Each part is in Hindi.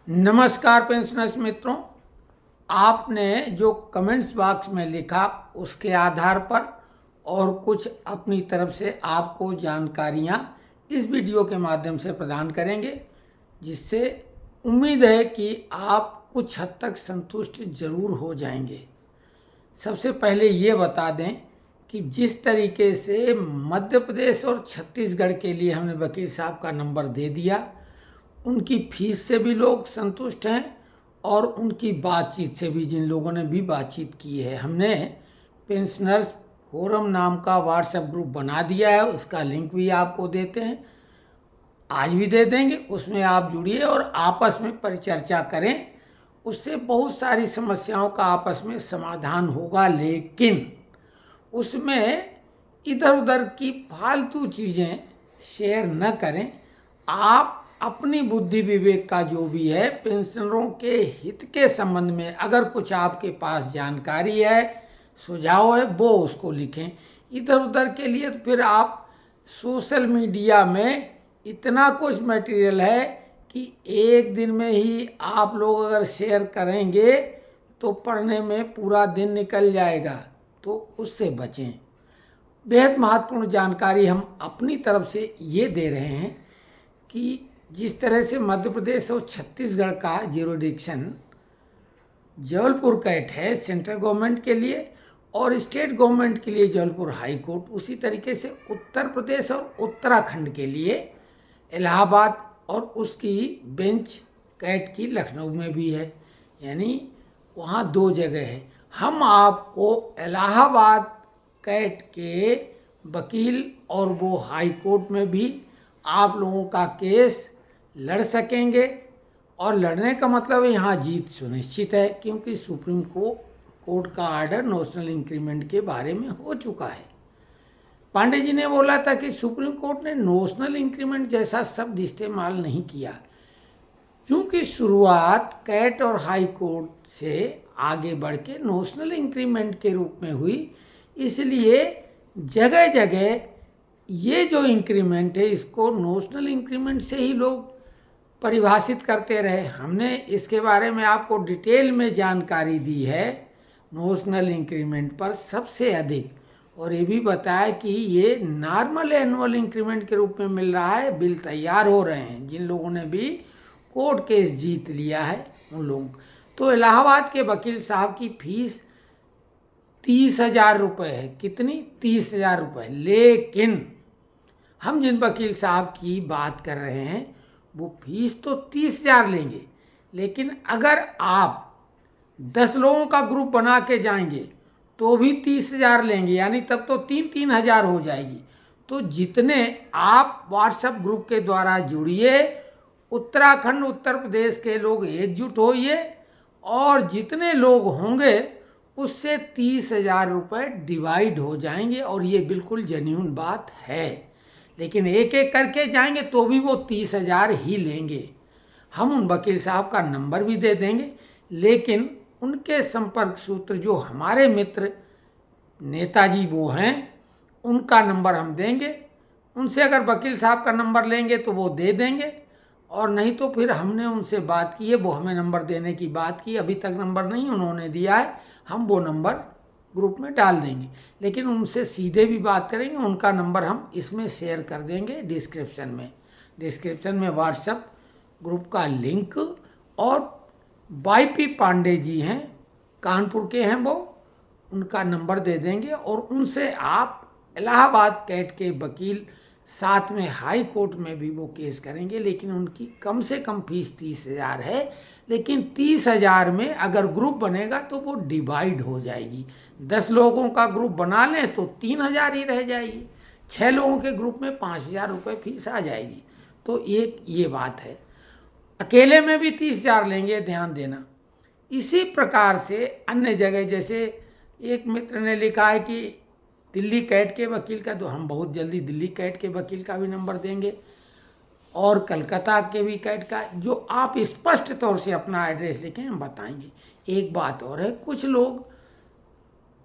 नमस्कार पेंशनर्स मित्रों, आपने जो कमेंट्स बॉक्स में लिखा उसके आधार पर और कुछ अपनी तरफ से आपको जानकारियां इस वीडियो के माध्यम से प्रदान करेंगे, जिससे उम्मीद है कि आप कुछ हद तक संतुष्ट जरूर हो जाएंगे। सबसे पहले ये बता दें कि जिस तरीके से मध्य प्रदेश और छत्तीसगढ़ के लिए हमने वकील साहब का नंबर दे दिया, उनकी फीस से भी लोग संतुष्ट हैं और उनकी बातचीत से भी, जिन लोगों ने भी बातचीत की है। हमने पेंशनर्स फोरम नाम का व्हाट्सएप ग्रुप बना दिया है, उसका लिंक भी आपको देते हैं, आज भी दे देंगे। उसमें आप जुड़िए और आपस में परिचर्चा करें, उससे बहुत सारी समस्याओं का आपस में समाधान होगा। लेकिन उसमें इधर उधर की फालतू चीज़ें शेयर न करें। आप अपनी बुद्धि विवेक का जो भी है, पेंशनरों के हित के संबंध में अगर कुछ आपके पास जानकारी है, सुझाव है, वो उसको लिखें। इधर उधर के लिए तो फिर आप सोशल मीडिया में इतना कुछ मटेरियल है कि एक दिन में ही आप लोग अगर शेयर करेंगे तो पढ़ने में पूरा दिन निकल जाएगा, तो उससे बचें। बेहद महत्वपूर्ण जानकारी हम अपनी तरफ से ये दे रहे हैं कि जिस तरह से मध्य प्रदेश और छत्तीसगढ़ का ज्यूरिडिक्शन जबलपुर कैट है सेंट्रल गवर्नमेंट के लिए और स्टेट गवर्नमेंट के लिए जबलपुर हाई कोर्ट, उसी तरीके से उत्तर प्रदेश और उत्तराखंड के लिए इलाहाबाद और उसकी बेंच कैट की लखनऊ में भी है। यानी वहाँ दो जगह है। हम आपको इलाहाबाद कैट के वकील और वो हाई कोर्ट में भी आप लोगों का केस लड़ सकेंगे, और लड़ने का मतलब यहाँ जीत सुनिश्चित है, क्योंकि सुप्रीम कोर्ट का ऑर्डर नेशनल इंक्रीमेंट के बारे में हो चुका है। पांडे जी ने बोला था कि सुप्रीम कोर्ट ने नेशनल इंक्रीमेंट जैसा शब्द इस्तेमाल नहीं किया, क्योंकि शुरुआत कैट और हाई कोर्ट से आगे बढ़ के नेशनल इंक्रीमेंट के रूप में हुई। इसलिए जगह जगह ये जो इंक्रीमेंट है, इसको नेशनल इंक्रीमेंट से ही लोग परिभाषित करते रहे। हमने इसके बारे में आपको डिटेल में जानकारी दी है नेशनल इंक्रीमेंट पर सबसे अधिक, और ये भी बताया कि ये नॉर्मल एनुअल इंक्रीमेंट के रूप में मिल रहा है। बिल तैयार हो रहे हैं जिन लोगों ने भी कोर्ट केस जीत लिया है उन लोगों। तो इलाहाबाद के वकील साहब की फीस 30,000 रुपये है। कितनी? 30,000 रुपये। लेकिन हम जिन वकील साहब की बात कर रहे हैं वो फीस तो 30,000 लेंगे, लेकिन अगर आप 10 लोगों का ग्रुप बना के जाएंगे तो भी 30,000 लेंगे, यानी तब तो 3,000 हो जाएगी। तो जितने आप व्हाट्सएप ग्रुप के द्वारा जुड़िए, उत्तराखंड उत्तर प्रदेश के लोग एकजुट होइए, और जितने लोग होंगे उससे 30,000 रुपये डिवाइड हो जाएंगे, और ये बिल्कुल जेन्युइन बात है। लेकिन एक एक करके जाएंगे तो भी वो 30,000 ही लेंगे। हम उन वकील साहब का नंबर भी दे देंगे, लेकिन उनके संपर्क सूत्र जो हमारे मित्र नेताजी वो हैं, उनका नंबर हम देंगे। उनसे अगर वकील साहब का नंबर लेंगे तो वो दे देंगे, और नहीं तो फिर हमने उनसे बात की है, वो हमें नंबर देने की बात की, अभी तक नंबर नहीं उन्होंने दिया है। हम वो नंबर ग्रुप में डाल देंगे, लेकिन उनसे सीधे भी बात करेंगे। उनका नंबर हम इसमें शेयर कर देंगे डिस्क्रिप्शन में व्हाट्सएप ग्रुप का लिंक। और वाईपी पांडे जी हैं, कानपुर के हैं वो, उनका नंबर दे देंगे, और उनसे आप इलाहाबाद कैट के वकील, साथ में हाई कोर्ट में भी वो केस करेंगे। लेकिन उनकी कम से कम फीस 30,000 है, लेकिन 30,000 में अगर ग्रुप बनेगा तो वो डिवाइड हो जाएगी। 10 लोगों का ग्रुप बना लें तो 3,000 ही रह जाएगी, 6 लोगों के ग्रुप में 5,000 रुपये फीस आ जाएगी। तो एक ये बात है। अकेले में भी 30,000 लेंगे, ध्यान देना। इसी प्रकार से अन्य जगह, जैसे एक मित्र ने लिखा है कि दिल्ली कैट के वकील का, तो हम बहुत जल्दी दिल्ली कैट के वकील का भी नंबर देंगे, और कलकत्ता के भी कैट का। जो आप स्पष्ट तौर से अपना एड्रेस लिखें, हम बताएंगे। एक बात और है, कुछ लोग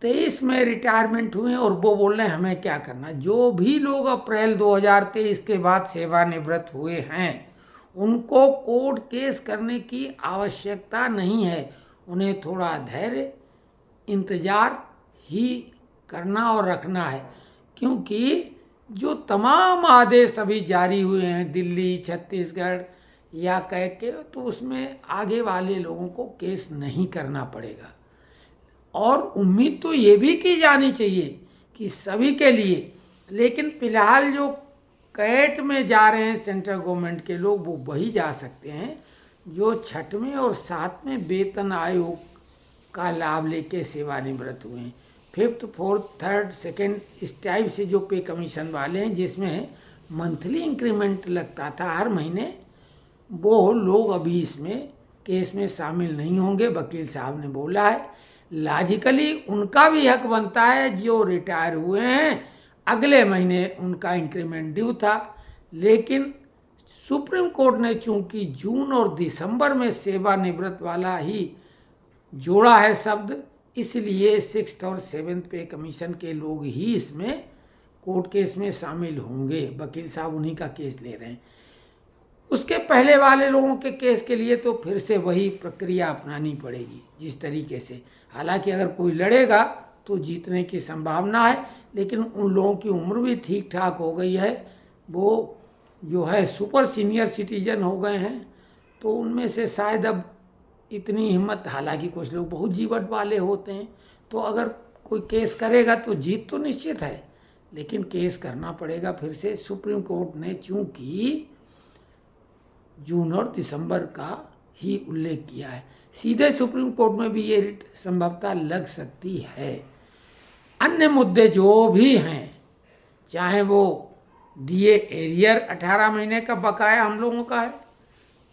23 में रिटायरमेंट हुए और वो बोल रहे हैं हमें क्या करना। जो भी लोग अप्रैल 2023 के बाद सेवानिवृत्त हुए हैं उनको कोर्ट केस करने की आवश्यकता नहीं है। उन्हें थोड़ा धैर्य इंतज़ार ही करना और रखना है, क्योंकि जो तमाम आदेश अभी जारी हुए हैं दिल्ली, छत्तीसगढ़ या कह के, तो उसमें आगे वाले लोगों को केस नहीं करना पड़ेगा। और उम्मीद तो ये भी की जानी चाहिए कि सभी के लिए, लेकिन फिलहाल जो कैट में जा रहे हैं सेंट्रल गवर्नमेंट के लोग, वो वही जा सकते हैं जो 6वें और 7वें वेतन आयोग का लाभ लेके सेवानिवृत्त हुए हैं। 5th, 4th, 3rd, 2nd इस टाइप से जो पे कमीशन वाले हैं, जिसमें मंथली इंक्रीमेंट लगता था हर महीने, वो लोग अभी इसमें केस में शामिल नहीं होंगे, वकील साहब ने बोला है। लॉजिकली उनका भी हक बनता है, जो रिटायर हुए हैं अगले महीने उनका इंक्रीमेंट ड्यू था, लेकिन सुप्रीम कोर्ट ने चूंकि जून और दिसंबर में सेवानिवृत्त वाला ही जोड़ा है शब्द, इसलिए 6th और 7th पे कमीशन के लोग ही इसमें कोर्ट केस में शामिल होंगे। वकील साहब उन्हीं का केस ले रहे हैं। उसके पहले वाले लोगों के केस के लिए तो फिर से वही प्रक्रिया अपनानी पड़ेगी जिस तरीके से। हालांकि अगर कोई लड़ेगा तो जीतने की संभावना है, लेकिन उन लोगों की उम्र भी ठीक ठाक हो गई है, वो जो है सुपर सीनियर सिटीजन हो गए हैं, तो उनमें से शायद अब इतनी हिम्मत, हालांकि कुछ लोग बहुत जीवट वाले होते हैं, तो अगर कोई केस करेगा तो जीत तो निश्चित है, लेकिन केस करना पड़ेगा फिर से। सुप्रीम कोर्ट ने चूंकि जून और दिसंबर का ही उल्लेख किया है, सीधे सुप्रीम कोर्ट में भी ये रिट संभवतः लग सकती है। अन्य मुद्दे जो भी हैं, चाहे वो डीए एरियर 18 महीने का बकाया हम लोगों का है,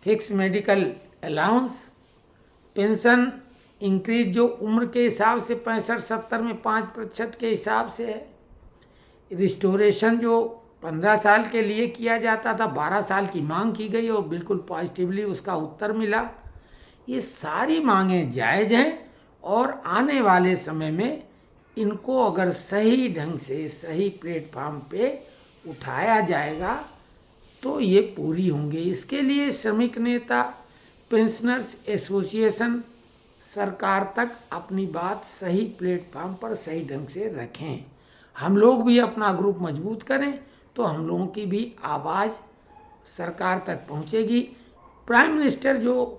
fix medical allowance, pension increase जो उम्र के हिसाब से 65-70 में 5% के हिसाब से है, रिस्टोरेशन जो 15 साल के लिए किया जाता था, 12 साल की मांग की गई और बिल्कुल पॉजिटिवली उसका उत्तर मिला। ये सारी मांगें जायज़ हैं और आने वाले समय में इनको अगर सही ढंग से सही प्लेटफॉर्म पे उठाया जाएगा तो ये पूरी होंगे। इसके लिए श्रमिक नेता, पेंशनर्स एसोसिएशन सरकार तक अपनी बात सही प्लेटफॉर्म पर सही ढंग से रखें। हम लोग भी अपना ग्रुप मजबूत करें तो हम लोगों की भी आवाज़ सरकार तक पहुंचेगी। प्राइम मिनिस्टर जो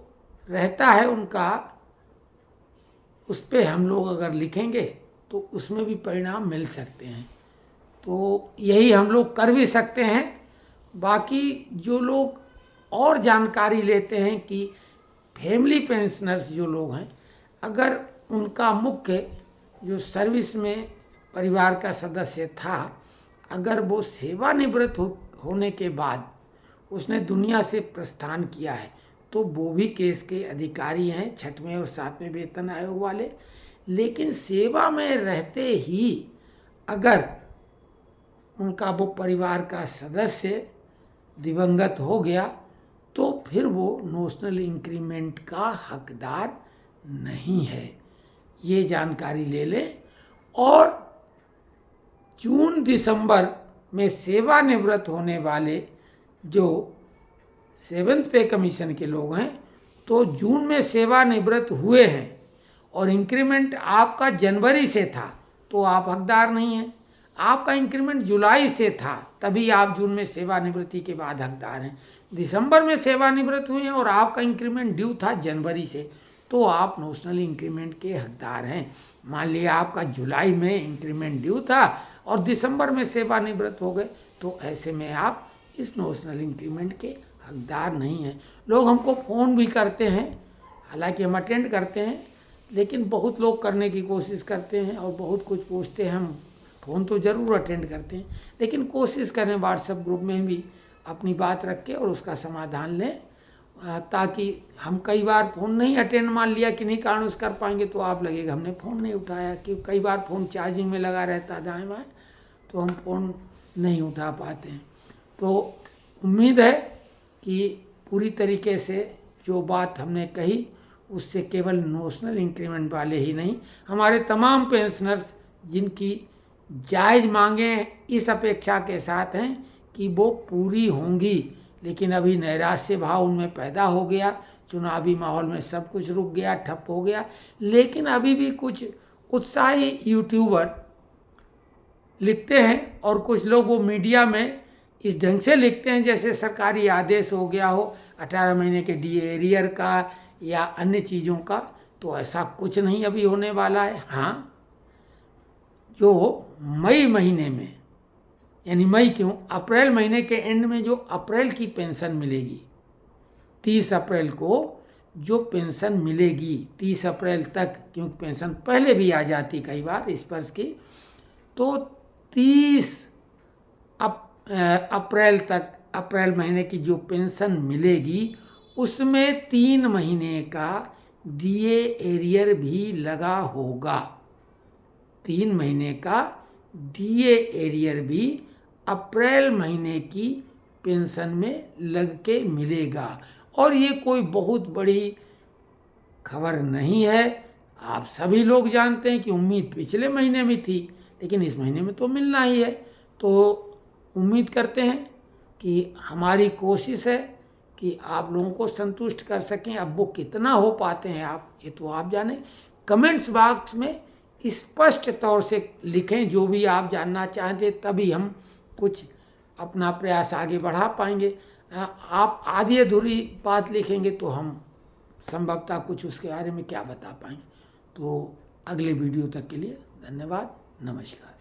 रहता है उनका, उस पर हम लोग अगर लिखेंगे तो उसमें भी परिणाम मिल सकते हैं, तो यही हम लोग कर भी सकते हैं। बाकी जो लोग और जानकारी लेते हैं कि फैमिली पेंशनर्स जो लोग हैं, अगर उनका मुख्य जो सर्विस में परिवार का सदस्य था, अगर वो सेवानिवृत्त होने के बाद उसने दुनिया से प्रस्थान किया है, तो वो भी केस के अधिकारी हैं 6वें और 7वें वेतन आयोग वाले। लेकिन सेवा में रहते ही अगर उनका वो परिवार का सदस्य दिवंगत हो गया तो फिर वो नोशनल इंक्रीमेंट का हकदार नहीं है, ये जानकारी ले लें। और जून दिसंबर में सेवानिवृत्त होने वाले जो 7th पे कमीशन के लोग हैं, तो जून में सेवानिवृत्त हुए हैं और इंक्रीमेंट आपका जनवरी से था तो आप हकदार नहीं हैं। आपका इंक्रीमेंट जुलाई से था, तभी आप जून में सेवानिवृत्ति के बाद हकदार हैं। दिसंबर में सेवानिवृत्त हुए हैं और आपका इंक्रीमेंट ड्यू था जनवरी से, तो आप नोशनल इंक्रीमेंट के हकदार हैं। मान लिया आपका जुलाई में इंक्रीमेंट ड्यू था और दिसंबर में सेवानिवृत्त हो गए, तो ऐसे में आप इस नोशनल इंक्रीमेंट के हकदार नहीं हैं। लोग हमको फ़ोन भी करते हैं, हालांकि हम अटेंड करते हैं, लेकिन बहुत लोग करने की कोशिश करते हैं और बहुत कुछ पूछते हैं। हम फ़ोन तो ज़रूर अटेंड करते हैं, लेकिन कोशिश करें व्हाट्सएप ग्रुप में भी अपनी बात रख के और उसका समाधान लें, ताकि हम कई बार फ़ोन नहीं अटेंड मान लिया किन्हीं कारणों से कर पाएंगे तो आप लगेगा हमने फ़ोन नहीं उठाया, क्योंकि कई बार फ़ोन चार्जिंग में लगा रहता है दाएँ बाएँ, तो हम फ़ोन नहीं उठा पाते हैं। तो उम्मीद है कि पूरी तरीके से जो बात हमने कही उससे केवल नोशनल इंक्रीमेंट वाले ही नहीं, हमारे तमाम पेंशनर्स जिनकी जायज़ मांगें इस अपेक्षा के साथ हैं कि वो पूरी होंगी, लेकिन अभी नैराश्य भाव उनमें पैदा हो गया। चुनावी माहौल में सब कुछ रुक गया, ठप हो गया। लेकिन अभी भी कुछ उत्साही यूट्यूबर लिखते हैं और कुछ लोग वो मीडिया में इस ढंग से लिखते हैं जैसे सरकारी आदेश हो गया हो 18 महीने के DA एरियर का या अन्य चीज़ों का। तो ऐसा कुछ नहीं अभी होने वाला है। हाँ, जो मई महीने में, यानी मई क्यों, अप्रैल महीने के एंड में जो अप्रैल की पेंशन मिलेगी, 30 अप्रैल को जो पेंशन मिलेगी, 30 अप्रैल तक, क्योंकि पेंशन पहले भी आ जाती कई बार इस वर्ष की, तो 30 अप्रैल तक, अप्रैल महीने की जो पेंशन मिलेगी उसमें 3 महीने का DA एरियर भी लगा होगा। 3 महीने का DA एरियर भी अप्रैल महीने की पेंशन में लग के मिलेगा। और ये कोई बहुत बड़ी खबर नहीं है। आप सभी लोग जानते हैं कि उम्मीद पिछले महीने में थी, लेकिन इस महीने में तो मिलना ही है। तो उम्मीद करते हैं कि हमारी कोशिश है कि आप लोगों को संतुष्ट कर सकें। अब वो कितना हो पाते हैं आप, ये तो आप जाने। कमेंट्स बॉक्स में स्पष्ट तौर से लिखें जो भी आप जानना चाहते, तभी हम कुछ अपना प्रयास आगे बढ़ा पाएंगे। आप आधी अधूरी बात लिखेंगे तो हम संभवतः कुछ उसके बारे में क्या बता पाएंगे। तो अगले वीडियो तक के लिए धन्यवाद, नमस्कार।